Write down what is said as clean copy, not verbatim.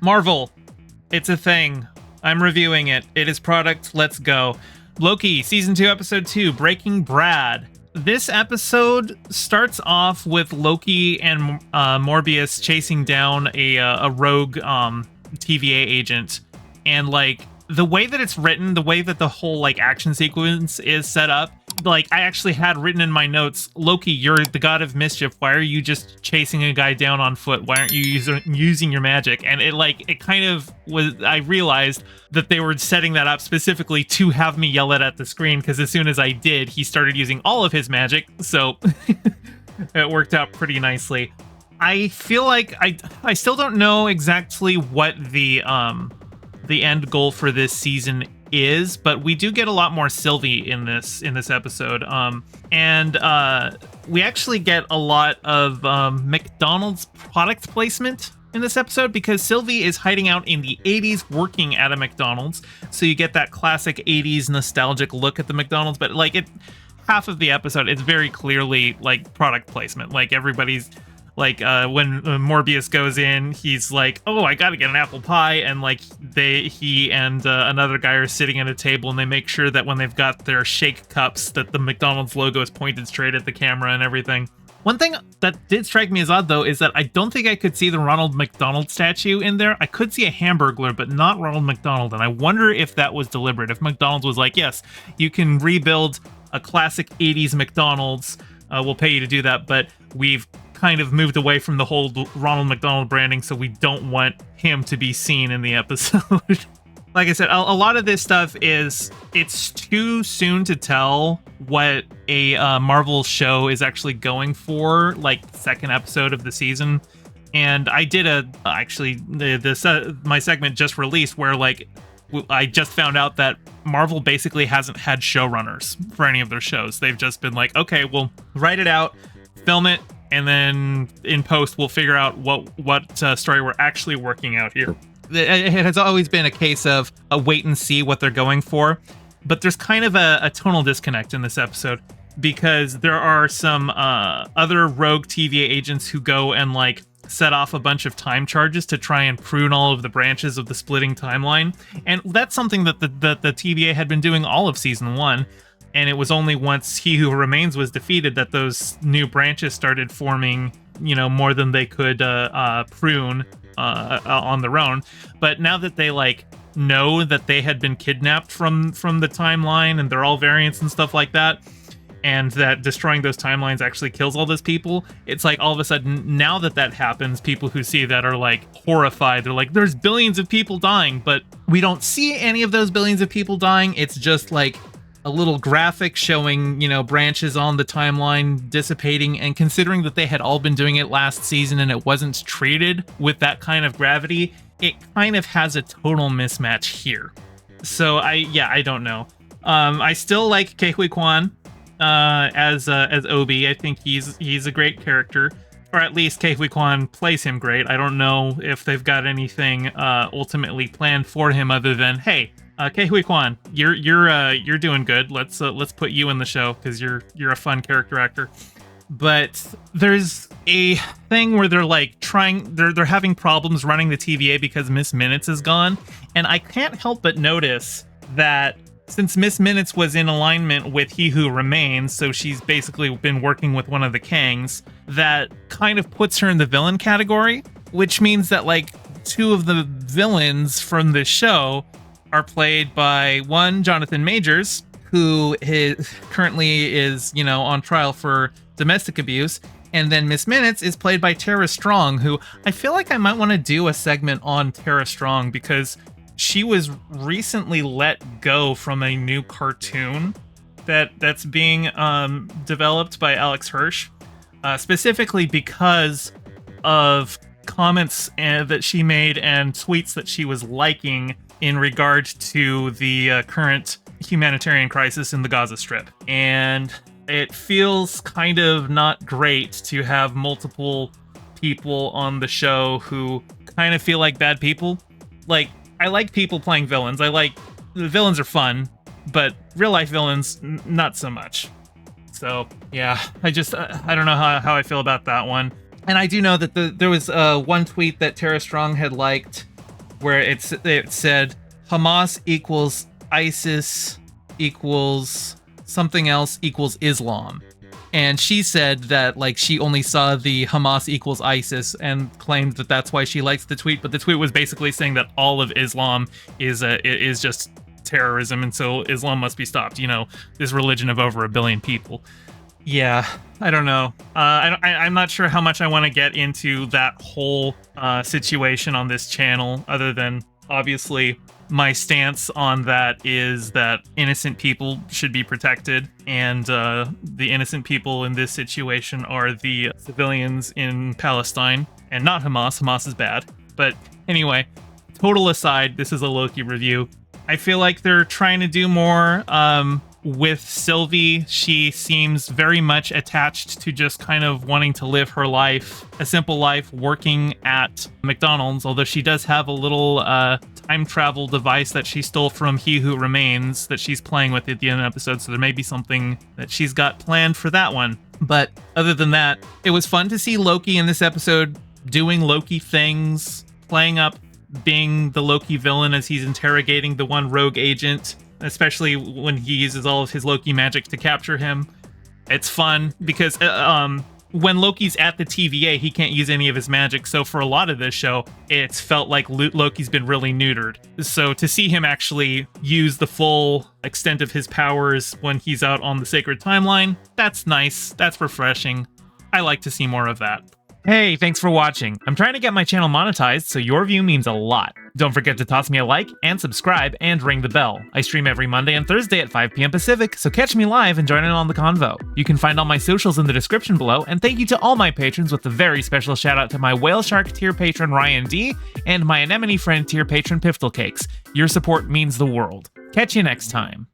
Marvel. It's a thing. I'm reviewing it. It is product. Let's go. Loki, Season 2, Episode 2, Breaking Brad. This episode starts off with Loki and Morbius chasing down a rogue TVA agent. And, like, the way that it's written, the way that the whole, like, action sequence is set up, like, I actually had written in my notes, Loki, you're the god of mischief. Why are you just chasing a guy down on foot? Why aren't you using your magic? And it kind of was, I realized that they were setting that up specifically to have me yell it at the screen, because as soon as I did, he started using all of his magic. So it worked out pretty nicely. I feel like I still don't know exactly what the end goal for this season is, but we do get a lot more Sylvie in this episode, and we actually get a lot of McDonald's product placement in this episode, because Sylvie is hiding out in the 80s working at a McDonald's, so you get that classic 80s nostalgic look at the McDonald's, but like half of the episode it's very clearly like product placement. Like everybody's like, when Morbius goes in, he's like, oh, I gotta get an apple pie, and like he and another guy are sitting at a table, and they make sure that when they've got their shake cups that the McDonald's logo is pointed straight at the camera and everything. One thing that did strike me as odd, though, is that I don't think I could see the Ronald McDonald statue in there. I could see a Hamburglar, but not Ronald McDonald, and I wonder if that was deliberate. If McDonald's was like, yes, you can rebuild a classic 80s McDonald's, we'll pay you to do that, but we've kind of moved away from the whole Ronald McDonald branding, so we don't want him to be seen in the episode. Like I said, a lot of this stuff it's too soon to tell what a Marvel show is actually going for, like the second episode of the season. And I did my segment just released where like I just found out that Marvel basically hasn't had showrunners for any of their shows. They've just been like, okay, we'll write it out, film it, and then in post we'll figure out what story we're actually working out here. It has always been a case of a wait and see what they're going for, but there's kind of a tonal disconnect in this episode, because there are some other rogue TVA agents who go and like set off a bunch of time charges to try and prune all of the branches of the splitting timeline, and that's something that the TVA had been doing all of season 1. And it was only once He Who Remains was defeated that those new branches started forming, more than they could prune on their own. But now that they like know that they had been kidnapped from the timeline, and they're all variants and stuff like that, and that destroying those timelines actually kills all those people, it's like all of a sudden, now that happens, people who see that are like horrified. They're like, there's billions of people dying, but we don't see any of those billions of people dying. It's just like a little graphic showing, branches on the timeline dissipating, and considering that they had all been doing it last season and it wasn't treated with that kind of gravity, it kind of has a total mismatch here. So I don't know. I still like Ke Huy Quan as Obi. I think he's a great character, or at least Ke Huy Quan plays him great. I don't know if they've got anything ultimately planned for him other than, hey, Ke Huy Quan, you're doing good. Let's put you in the show because you're a fun character actor. But there's a thing where they're like they're having problems running the TVA because Miss Minutes is gone, and I can't help but notice that since Miss Minutes was in alignment with He Who Remains, so she's basically been working with one of the Kangs, that kind of puts her in the villain category, which means that like two of the villains from the show are played by one, Jonathan Majors, who currently is, on trial for domestic abuse. And then Miss Minutes is played by Tara Strong, who I feel like I might want to do a segment on Tara Strong, because she was recently let go from a new cartoon that's being developed by Alex Hirsch, specifically because of comments that she made and tweets that she was liking in regard to the current humanitarian crisis in the Gaza Strip. And it feels kind of not great to have multiple people on the show who kind of feel like bad people. Like, I like people playing villains. The villains are fun, but real life villains, not so much. So yeah, I don't know how I feel about that one. And I do know that there was one tweet that Tara Strong had liked where it said Hamas equals ISIS equals something else equals Islam. And she said that, like, she only saw the Hamas equals ISIS and claimed that that's why she likes the tweet. But the tweet was basically saying that all of Islam is just terrorism, and so Islam must be stopped. You know, this religion of over 1 billion people. Yeah, I don't know. I'm not sure how much I want to get into that whole situation on this channel, other than obviously my stance on that is that innocent people should be protected, and the innocent people in this situation are the civilians in Palestine, and not Hamas. Hamas is bad. But anyway, total aside, this is a Loki review. I feel like they're trying to do more with Sylvie. She seems very much attached to just kind of wanting to live her life, a simple life, working at McDonald's, although she does have a little time travel device that she stole from He Who Remains that she's playing with at the end of the episode, so there may be something that she's got planned for that one. But other than that, it was fun to see Loki in this episode doing Loki things, playing up being the Loki villain as he's interrogating the one rogue agent, especially when he uses all of his Loki magic to capture him. It's fun because when Loki's at the TVA, he can't use any of his magic, so for a lot of this show, it's felt like Loki's been really neutered. So to see him actually use the full extent of his powers when he's out on the Sacred Timeline, that's nice, that's refreshing. I like to see more of that. Hey, thanks for watching. I'm trying to get my channel monetized, so your view means a lot. Don't forget to toss me a like and subscribe and ring the bell. I stream every Monday and Thursday at 5 p.m. Pacific, so catch me live and join in on the convo. You can find all my socials in the description below, and thank you to all my patrons, with a very special shout out to my Whale Shark tier patron Ryan D and my Anemone Friend tier patron Piftle Cakes. Your support means the world. Catch you next time.